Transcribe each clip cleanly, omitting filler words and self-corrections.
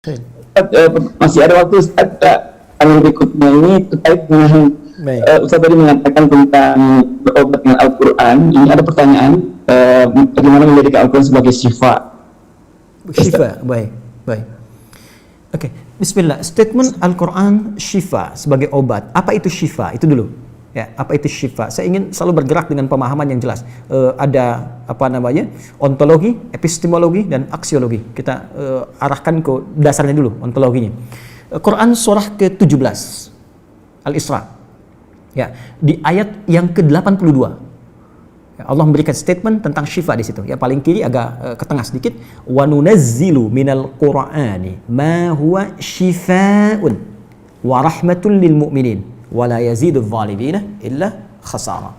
Oke. Masih ada waktu Ustaz, yang berikutnya ini terkait dengan Baik. Ustaz tadi mengatakan tentang berobat dengan Al-Quran. Ini ada pertanyaan, bagaimana menjadikan Al-Quran sebagai syifa? Syifa, baik, baik. Oke, bismillah. Statement Al-Quran syifa sebagai obat. Apa itu syifa? Itu dulu. Ya, apa itu syifa? Saya ingin selalu bergerak dengan pemahaman yang jelas. Ada apa namanya? Ontologi, epistemologi, dan aksiologi. Kita arahkan ke dasarnya dulu, ontologinya. Quran surah ke-17 Al-Isra. Ya, di ayat yang ke-82. Ya, Allah memberikan statement tentang syifa di situ. Ya, paling kiri agak ke tengah sedikit. Wa nunazzilu minal Qur'ani ma huwa syifaa'un wa rahmatun lil mu'minin wa la yazidudz zalimina illa khasara.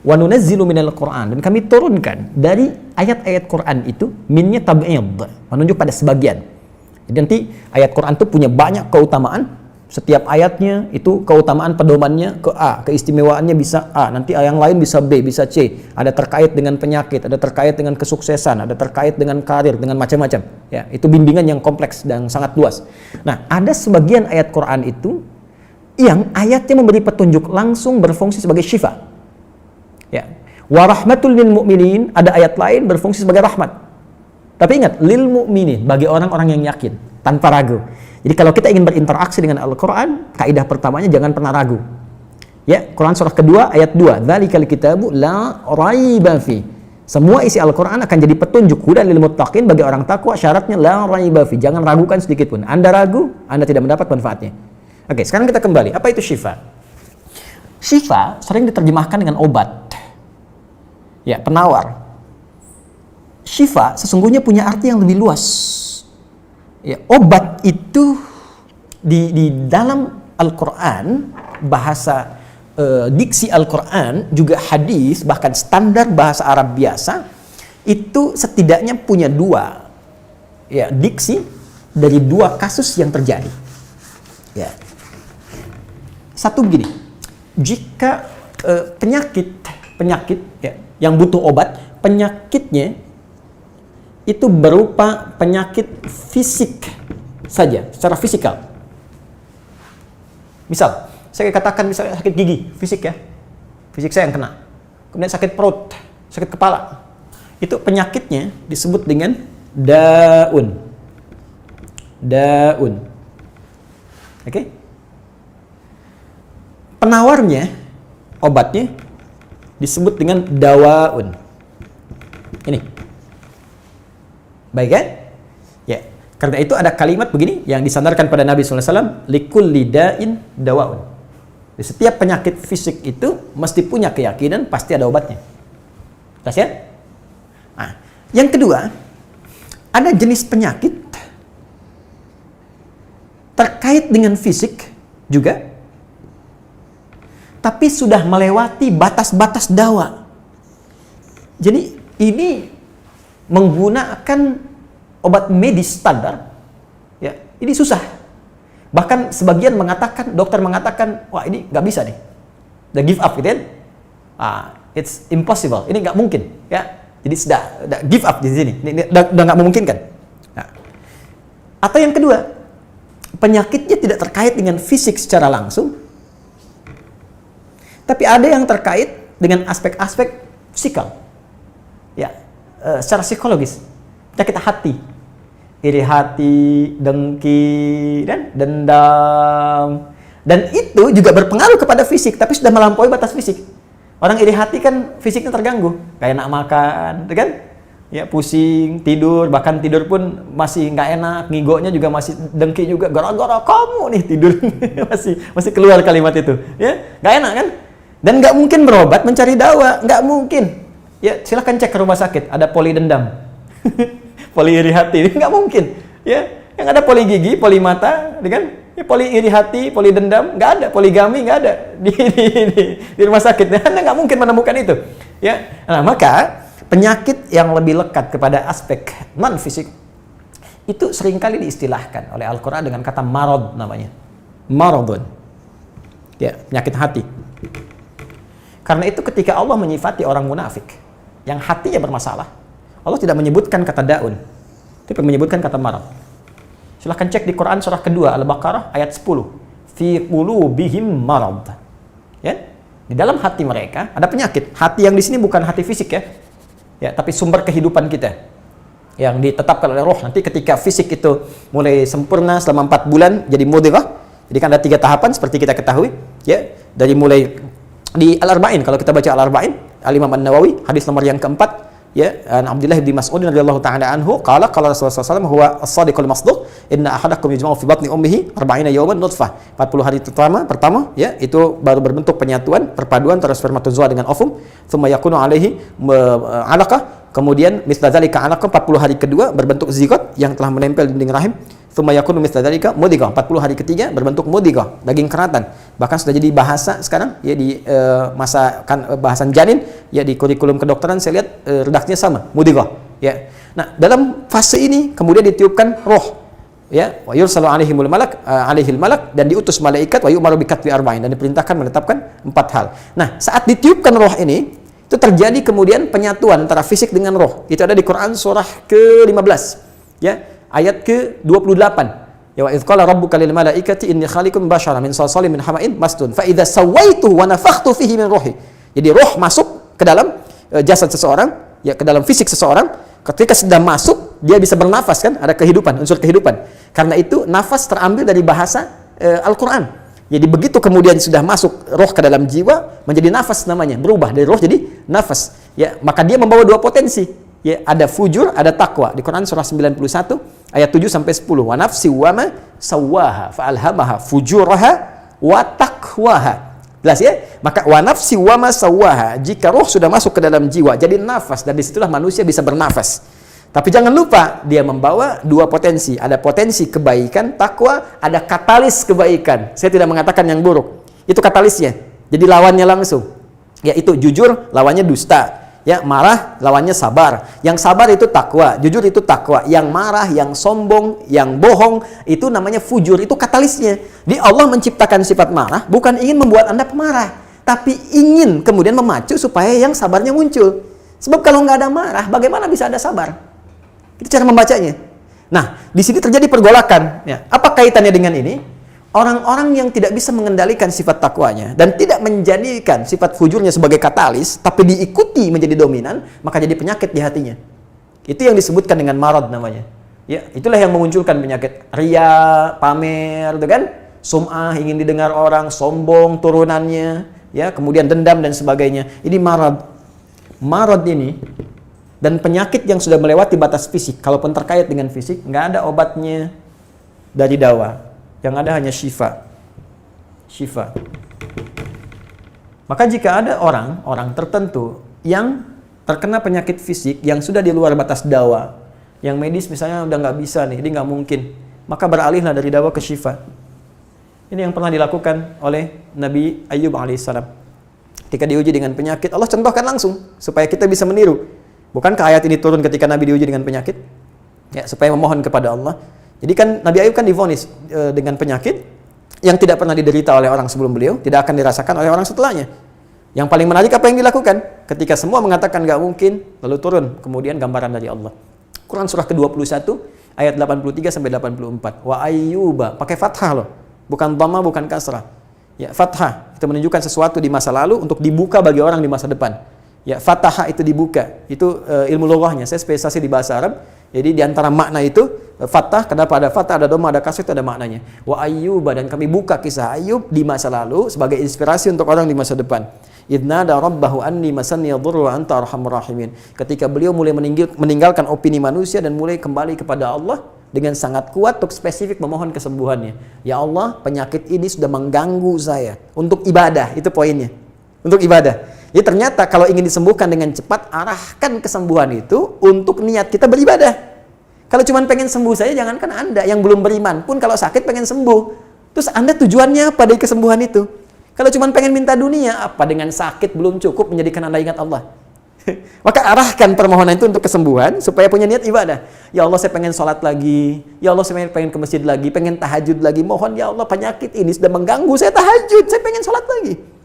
Wa nunazzilu minal Qur'an, dan kami turunkan dari ayat-ayat Quran itu, minnya tab'id, menunjuk pada sebagian. Jadi nanti ayat Quran itu punya banyak keutamaan. Setiap ayatnya itu keutamaan pedomannya ke A, keistimewaannya bisa A, nanti yang lain bisa B, bisa C. Ada terkait dengan penyakit, ada terkait dengan kesuksesan, ada terkait dengan karir, dengan macam-macam. Ya, itu bimbingan yang kompleks dan sangat luas. Nah, ada sebagian ayat Quran itu yang ayatnya memberi petunjuk langsung berfungsi sebagai syifa. Ya. Wa rahmatul lil mu'minin, ada ayat lain berfungsi sebagai rahmat. Tapi ingat, lil mu'minin, bagi orang-orang yang yakin, tanpa ragu. Jadi kalau kita ingin berinteraksi dengan Al-Quran, kaidah pertamanya jangan pernah ragu. Ya, Quran surah kedua ayat 2, dzalikal kitabu la raiba fi. Semua isi Al-Quran akan jadi petunjuk hudan lil muttaqin, bagi orang takwa, syaratnya la raiba fi. Jangan ragukan sedikit pun. Anda ragu, Anda tidak mendapat manfaatnya. Oke, sekarang kita kembali. Apa itu syifa? Syifa sering diterjemahkan dengan obat. Ya, penawar. Syifa sesungguhnya punya arti yang lebih luas. Ya, obat itu di dalam Al-Quran, bahasa diksi Al-Quran, juga hadis, bahkan standar bahasa Arab biasa, itu setidaknya punya dua ya, diksi dari dua kasus yang terjadi. Ya. Satu begini, jika penyakit ya, yang butuh obat, penyakitnya itu berupa penyakit fisik saja, secara fisikal. Misal, saya katakan misalnya sakit gigi, fisik ya, fisik saya yang kena. Kemudian sakit perut, sakit kepala. Itu penyakitnya disebut dengan daun. Daun. Oke? Penawarnya, obatnya disebut dengan dawaun. Ini. Baik kan? Ya. Karena itu ada kalimat begini yang disandarkan pada Nabi SAW, likulli da'in dawaun. Di setiap penyakit fisik itu mesti punya keyakinan pasti ada obatnya. Jelas ya? Nah, yang kedua, ada jenis penyakit terkait dengan fisik juga, tapi sudah melewati batas-batas dawa. Jadi ini menggunakan obat medis standar, ya ini susah. Bahkan sebagian mengatakan, dokter mengatakan, wah ini nggak bisa nih, udah give up gitu kan? It's impossible, ini nggak mungkin, ya. Jadi sudah give up di sini, ini udah nggak memungkinkan. Nah. Atau yang kedua, penyakitnya tidak terkait dengan fisik secara langsung, tapi ada yang terkait dengan aspek-aspek psikal, ya. Secara psikologis, penyakit hati, iri hati, dengki, dan dendam, dan itu juga berpengaruh kepada fisik, tapi sudah melampaui batas fisik. Orang iri hati kan fisiknya terganggu, kayak enak makan, kan? Ya pusing, tidur, bahkan tidur pun masih nggak enak, ngigonya juga masih dengki juga, gara-gara kamu nih tidur, masih keluar kalimat itu, ya nggak enak kan? Dan nggak mungkin berobat mencari dawa, nggak mungkin. Ya, silahkan cek ke rumah sakit, ada poli dendam, poli iri hati, nggak mungkin. Ya, yang ada poli gigi, poli mata, kan? Ya, poli iri hati, poli dendam, nggak ada, poligami nggak ada di rumah sakit. Anda nggak mungkin menemukan itu. Ya, nah maka penyakit yang lebih lekat kepada aspek non fisik itu seringkali diistilahkan oleh Al-Quran dengan kata marad namanya, maradun. Ya, penyakit hati. Karena itu ketika Allah menyifati orang munafik yang hatinya bermasalah, Allah tidak menyebutkan kata daun, tapi menyebutkan kata marad. Silahkan cek di Quran surah kedua Al-Baqarah ayat 10. Fi qulubihim marad. Ya. Di dalam hati mereka ada penyakit. Hati yang di sini bukan hati fisik ya. Ya, tapi sumber kehidupan kita yang ditetapkan oleh roh. Nanti ketika fisik itu mulai sempurna selama 4 bulan jadi mudghah. Jadi kan ada 3 tahapan seperti kita ketahui ya. Dari mulai di Al-Arba'in, kalau kita baca Al-Arba'in Al-Imam An-Nawawi, hadis nomor yang keempat ya, Abdullah bin Mas'ud radhiyallahu ta'ala anhu qala Rasulullah SAW huwa as-sadiqul masduq inna ahadakum yujma'u fi batni ummihi 40 yawman nutfah. 40 hari pertama ya, itu baru berbentuk penyatuan, perpaduan antara spermatozoa dengan ovum, thumma yakunu alaihi 'alaqah, kemudian mithla dzalika 'alaqah, 40 hari kedua berbentuk zigot yang telah menempel di dinding rahim, thumma yakunu mithla dzalika mudghah, 40 hari ketiga berbentuk mudghah, daging keratan. Bahkan sudah jadi bahasa sekarang ya di masa kan bahasan janin ya, di kurikulum kedokteran saya lihat redaksinya sama, mudghah ya. Nah, dalam fase ini kemudian ditiupkan roh ya, wa yursalu alaihil malak, dan diutus malaikat, wa yu'maru bikatbi arba'in, dan diperintahkan menetapkan 4 hal. Nah, saat ditiupkan roh ini itu terjadi kemudian penyatuan antara fisik dengan roh. Itu ada di Quran surah ke-15 ya, ayat ke-28. Ya, wa idz qala rabbuka lil malaikati inni khaliqun basyaran min salsalin min hama'in masdun fa idza sawaituhu wa nafakhtu fihi min ruhi. Jadi roh masuk ke dalam jasad seseorang, ya ke dalam fisik seseorang. Ketika sudah masuk, dia bisa bernafas kan, ada kehidupan, unsur kehidupan. Karena itu nafas terambil dari bahasa Al-Qur'an. Jadi begitu kemudian sudah masuk roh ke dalam jiwa, menjadi nafas namanya, berubah dari roh jadi nafas. Ya, maka dia membawa 2 potensi. Ya, ada fujur, ada takwa. Di Quran surah 91 ayat 7 sampai 10. Wa nafsi wa ma sawwaha fa alhamaha fujuraha wa taqwaha. Jelas ya? Maka wa nafsi wa ma sawwaha, jika roh sudah masuk ke dalam jiwa jadi nafas, dan disitulah manusia bisa bernafas. Tapi jangan lupa dia membawa 2 potensi. Ada potensi kebaikan, takwa, ada katalis kebaikan. Saya tidak mengatakan yang buruk. Itu katalisnya. Jadi lawannya langsung. Yaitu jujur, lawannya dusta. Ya, marah lawannya sabar. Yang sabar itu takwa, jujur itu takwa. Yang marah, yang sombong, yang bohong itu namanya fujur, itu katalisnya. Di Allah menciptakan sifat marah bukan ingin membuat Anda pemarah, tapi ingin kemudian memacu supaya yang sabarnya muncul. Sebab kalau nggak ada marah, bagaimana bisa ada sabar? Itu cara membacanya. Nah, di sini terjadi pergolakan. Ya. Apa kaitannya dengan ini? Orang-orang yang tidak bisa mengendalikan sifat takwanya dan tidak menjadikan sifat fujurnya sebagai katalis, tapi diikuti menjadi dominan, maka jadi penyakit di hatinya. Itu yang disebutkan dengan marad namanya. Ya, itulah yang memunculkan penyakit riya, pamer, gitu kan? Sum'ah, ingin didengar orang, sombong turunannya, ya, kemudian dendam dan sebagainya. Ini marad. Marad ini dan penyakit yang sudah melewati batas fisik, kalaupun terkait dengan fisik, nggak ada obatnya dari dawa. Yang ada hanya syifa. Maka jika ada orang tertentu yang terkena penyakit fisik yang sudah di luar batas dawa, yang medis misalnya udah nggak bisa nih, ini nggak mungkin, maka beralihlah dari dawa ke syifa. Ini yang pernah dilakukan oleh Nabi Ayyub alaihissalam. Ketika diuji dengan penyakit, Allah contohkan langsung supaya kita bisa meniru. Bukankah ayat ini turun ketika Nabi diuji dengan penyakit? Ya, supaya memohon kepada Allah. Jadi kan Nabi Ayub kan divonis dengan penyakit yang tidak pernah diderita oleh orang sebelum beliau, tidak akan dirasakan oleh orang setelahnya. Yang paling menarik apa yang dilakukan? Ketika semua mengatakan nggak mungkin, lalu turun kemudian gambaran dari Allah. Quran surah ke-21 ayat 83 sampai 84. Wa ayyuba, pakai fathah loh, bukan dhamma, bukan kasrah. Ya, fathah itu menunjukkan sesuatu di masa lalu untuk dibuka bagi orang di masa depan. Ya, fataha itu dibuka. Itu ilmu lughahnya. Saya spesialisasi di bahasa Arab. Jadi di antara makna itu fathah, kenapa ada fathah, ada dhamma, ada kasrah, itu ada maknanya. Wa ayyuba, dan kami buka kisah Ayub di masa lalu sebagai inspirasi untuk orang di masa depan. Idnada rabbahu anni masanni yadhurru wa anta arhamur rahimin. Ketika beliau mulai meninggalkan opini manusia dan mulai kembali kepada Allah dengan sangat kuat untuk spesifik memohon kesembuhannya. Ya Allah, penyakit ini sudah mengganggu saya. Untuk ibadah, itu poinnya. Untuk ibadah. Jadi ternyata kalau ingin disembuhkan dengan cepat, arahkan kesembuhan itu untuk niat kita beribadah. Kalau cuma pengen sembuh saja, jangankan Anda yang belum beriman pun kalau sakit pengen sembuh. Terus Anda tujuannya apa dari kesembuhan itu? Kalau cuma pengen minta dunia, apa dengan sakit belum cukup menjadikan Anda ingat Allah? Maka arahkan permohonan itu untuk kesembuhan supaya punya niat ibadah. Ya Allah, saya pengen sholat lagi. Ya Allah, saya pengen ke masjid lagi, pengen tahajud lagi. Mohon ya Allah, penyakit ini sudah mengganggu saya tahajud, saya pengen sholat lagi.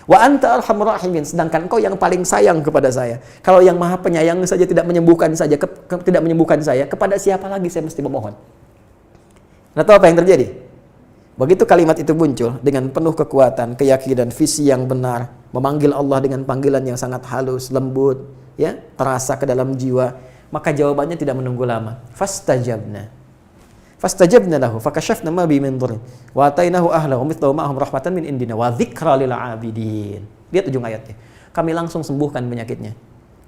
Wa anta arhamur rahimin, sedangkan Engkau yang paling sayang kepada saya. Kalau yang Maha Penyayang saja tidak menyembuhkan saya, kepada siapa lagi saya mesti memohon? Anda tahu apa yang terjadi? Begitu kalimat itu muncul dengan penuh kekuatan, keyakinan, visi yang benar, memanggil Allah dengan panggilan yang sangat halus, lembut, ya, terasa ke dalam jiwa, maka jawabannya tidak menunggu lama. Fastajabna lahu fakashafna ma bi min dhurrin wa atainahu ahlahu mithlahu ma'ahum rahmatan min indina wa dzikra lil 'abidin. Lihat ujung ayatnya. Kami langsung sembuhkan penyakitnya.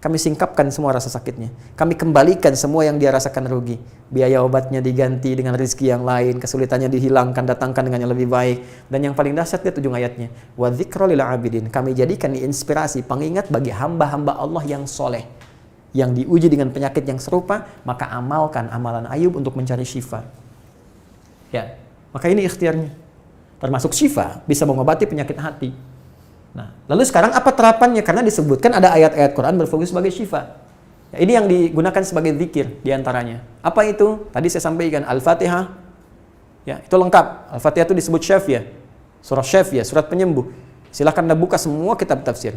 Kami singkapkan semua rasa sakitnya. Kami kembalikan semua yang dia rasakan rugi. Biaya obatnya diganti dengan rezeki yang lain, kesulitannya dihilangkan, datangkan dengan yang lebih baik. Dan yang paling dahsyat, lihat ujung ayatnya. Wa dzikra lil 'abidin. Kami jadikan inspirasi, pengingat bagi hamba-hamba Allah yang soleh, yang diuji dengan penyakit yang serupa, maka amalkan amalan Ayub untuk mencari syifa. Ya, maka ini ikhtiarnya. Termasuk syifa, bisa mengobati penyakit hati. Nah, lalu sekarang apa terapannya? Karena disebutkan ada ayat-ayat Quran berfungsi sebagai syifa. Ya, ini yang digunakan sebagai zikir diantaranya. Apa itu? Tadi saya sampaikan Al-Fatihah. Ya, itu lengkap. Al-Fatihah itu disebut syafiah. Surah syafiah, surat penyembuh. Silahkan Anda buka semua kitab tafsir.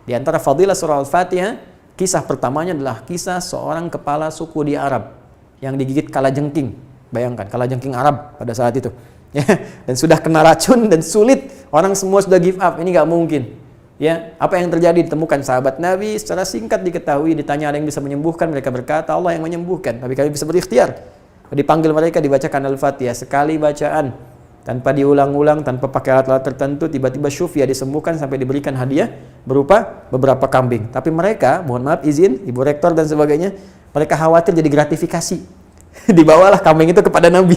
Di antara fadilah surah Al-Fatihah, kisah pertamanya adalah kisah seorang kepala suku di Arab yang digigit kalajengking. Bayangkan, kalajengking Arab pada saat itu. Ya, dan sudah kena racun dan sulit, orang semua sudah give up, ini nggak mungkin. Ya, apa yang terjadi? Ditemukan sahabat Nabi, secara singkat diketahui, ditanya ada yang bisa menyembuhkan, mereka berkata Allah yang menyembuhkan, tapi kami bisa berikhtiar. Dipanggil mereka, dibacakan Al-Fatihah sekali bacaan, tanpa diulang-ulang, tanpa pakai alat-alat tertentu, tiba-tiba syufia disembuhkan sampai diberikan hadiah berupa beberapa kambing. Tapi mereka, mohon maaf izin, Ibu Rektor dan sebagainya, mereka khawatir jadi gratifikasi. Dibawalah kambing itu kepada Nabi,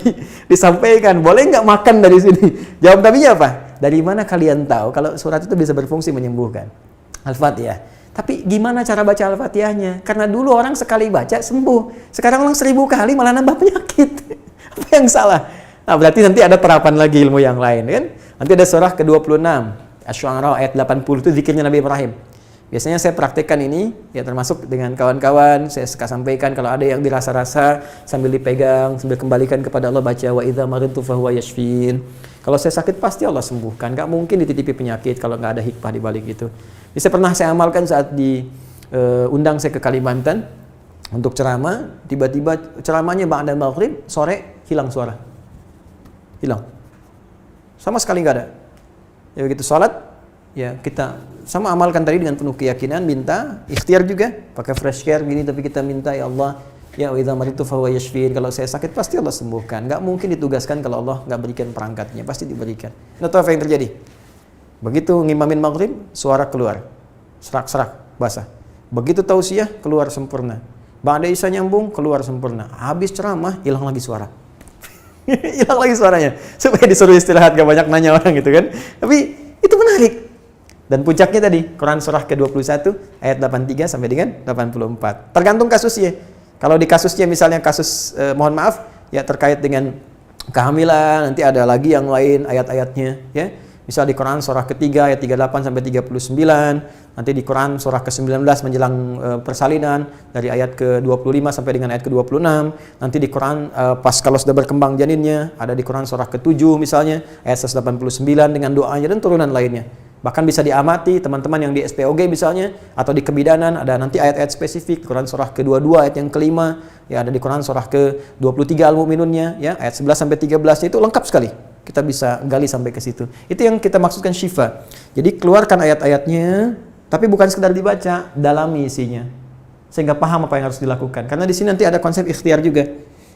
disampaikan, boleh nggak makan dari sini? Jawab Nabinya apa? Dari mana kalian tahu kalau surat itu bisa berfungsi menyembuhkan? Al-Fatihah. Tapi gimana cara baca Al-Fatihahnya? Karena dulu orang sekali baca sembuh, sekarang orang 1000 kali malah nambah penyakit. Apa yang salah? Nah, berarti nanti ada terapan lagi ilmu yang lain, kan? Nanti ada surah ke-26, Asy-Syu'ara ayat 80 itu zikirnya Nabi Ibrahim. Biasanya saya praktekkan ini, ya termasuk dengan kawan-kawan, saya suka sampaikan kalau ada yang dirasa-rasa sambil dipegang, sambil kembalikan kepada Allah, baca wa idza maridtu fahuwa yashfin. Kalau saya sakit pasti Allah sembuhkan, nggak mungkin dititipi penyakit kalau nggak ada hikmah di balik itu. Bisa pernah saya amalkan saat diundang saya ke Kalimantan untuk ceramah, tiba-tiba ceramahnya ba'da maghrib, sore hilang suara. Hilang. Sama sekali nggak ada. Ya begitu salat, ya kita sama amalkan tadi dengan penuh keyakinan, minta, ikhtiar juga, pakai fresh care gini, tapi kita minta, ya Allah, ya wa idza maridtu fahuwa yashfin, kalau saya sakit pasti Allah sembuhkan. Nggak mungkin ditugaskan kalau Allah nggak berikan perangkatnya, pasti diberikan. Nah, tahu apa yang terjadi? Begitu ngimamin maghrib, suara keluar, serak-serak, basah. Begitu tausiah, keluar sempurna. Ba'da isya nyambung, keluar sempurna. Habis ceramah, hilang lagi suara. Hilang lagi suaranya, supaya disuruh istirahat, gak banyak nanya orang gitu kan. Tapi itu menarik. Dan puncaknya tadi, Quran surah ke-21 ayat 83 sampai dengan 84. Tergantung kasusnya. Kalau di kasusnya misalnya kasus mohon maaf ya terkait dengan kehamilan, nanti ada lagi yang lain ayat-ayatnya ya. Misal di Quran surah ketiga ayat 38 sampai 39, nanti di Quran surah ke-19 menjelang persalinan dari ayat ke-25 sampai dengan ayat ke-26, nanti di Quran pas kalau sudah berkembang janinnya, ada di Quran surah ke-7 misalnya ayat 189 dengan doanya dan turunan lainnya. Bahkan bisa diamati teman-teman yang di SPOG misalnya atau di kebidanan, ada nanti ayat-ayat spesifik. Quran surah ke-22 ayat yang kelima, ya ada di Quran surah ke-23 Al-Mu'minunnya ya ayat 11 sampai 13 itu lengkap sekali. Kita bisa gali sampai ke situ. Itu yang kita maksudkan syifa. Jadi keluarkan ayat-ayatnya, tapi bukan sekedar dibaca, dalami isinya. Sehingga paham apa yang harus dilakukan. Karena di sini nanti ada konsep ikhtiar juga.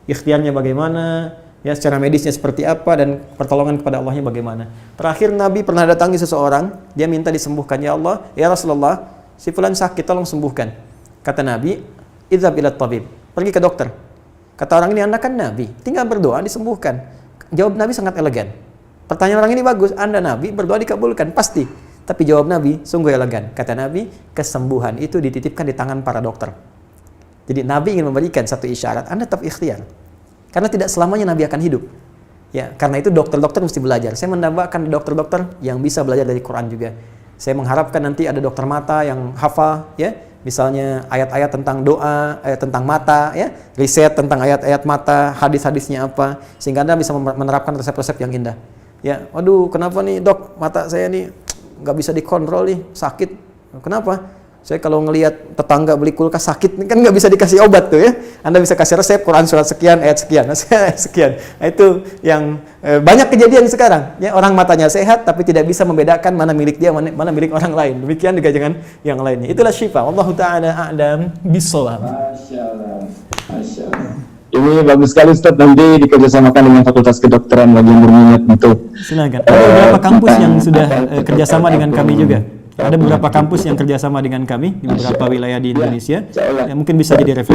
Ikhtiarnya bagaimana? Ya, secara medisnya seperti apa dan pertolongan kepada Allahnya bagaimana. Terakhir Nabi pernah datangi seseorang, dia minta disembuhkan, ya Allah, ya Rasulullah, si fulan sakit, tolong sembuhkan. Kata Nabi, idzhab ila tabib, pergi ke dokter. Kata orang ini, Anda kan Nabi, tinggal berdoa disembuhkan. Jawab Nabi sangat elegan. Pertanyaan orang ini bagus, Anda Nabi, berdoa dikabulkan, pasti. Tapi jawab Nabi sungguh elegan. Kata Nabi, kesembuhan itu dititipkan di tangan para dokter. Jadi Nabi ingin memberikan satu isyarat, Anda tetap ikhtiar. Karena tidak selamanya Nabi akan hidup. Ya, karena itu dokter-dokter mesti belajar. Saya mendambakan dokter-dokter yang bisa belajar dari Quran juga. Saya mengharapkan nanti ada dokter mata yang hafal, ya, misalnya ayat-ayat tentang doa, tentang mata, ya, riset tentang ayat-ayat mata, hadis-hadisnya apa, sehingga Anda bisa menerapkan resep-resep yang indah. Ya, waduh, kenapa nih dok, mata saya nih nggak bisa dikontrol nih, sakit. Kenapa? Saya kalau ngelihat tetangga beli kulkas sakit, kan nggak bisa dikasih obat tuh ya. Anda bisa kasih resep Quran surat sekian, ayat sekian, sekian. Nah, itu yang banyak kejadian sekarang. Ya, orang matanya sehat tapi tidak bisa membedakan mana milik dia, mana milik orang lain. Demikian juga dengan yang lainnya. Itulah syifa. Wallahu ta'ala a'lam bishawab. Masya Allah. Masya Allah. Ini bagus sekali Ustaz, nanti dikerjasamakan dengan Fakultas Kedokteran bagi yang berminat untuk Silakan. Ada beberapa kampus yang sudah kerjasama dengan kami juga. Ada beberapa kampus yang kerjasama dengan kami di beberapa wilayah di Indonesia. Yang mungkin bisa jadi referensi.